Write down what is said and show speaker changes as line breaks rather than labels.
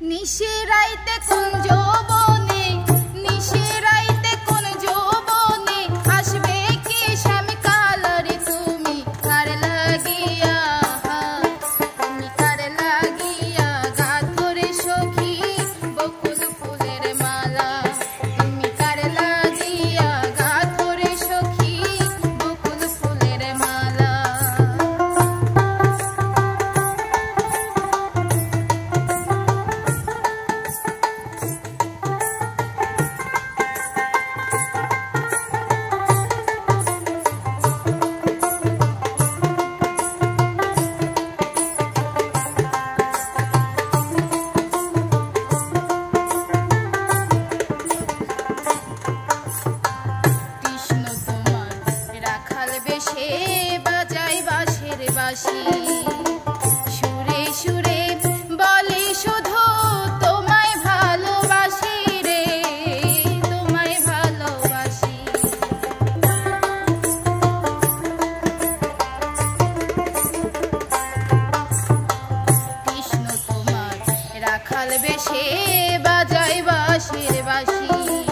নিশিরাইতে কোন যৌবনে নিশিরাইতে কোন যৌবনে আসবে কি শ্যামকাল রে তুমি কার লাগিয়া গাঁথো রে সখী বকুল ফুলের মালা তুমি কার লাগিয়া গাঁথো রে সখী বকুল ফুলের মালা বাজাই বাঁশের বাঁশি সুরে সুরে বলে শুধু তোমায় ভালোবাসি রে তোমায় ভালোবাসি কৃষ্ণ তোমার রাখাল বেশে বাজাই বাঁশের বাঁশি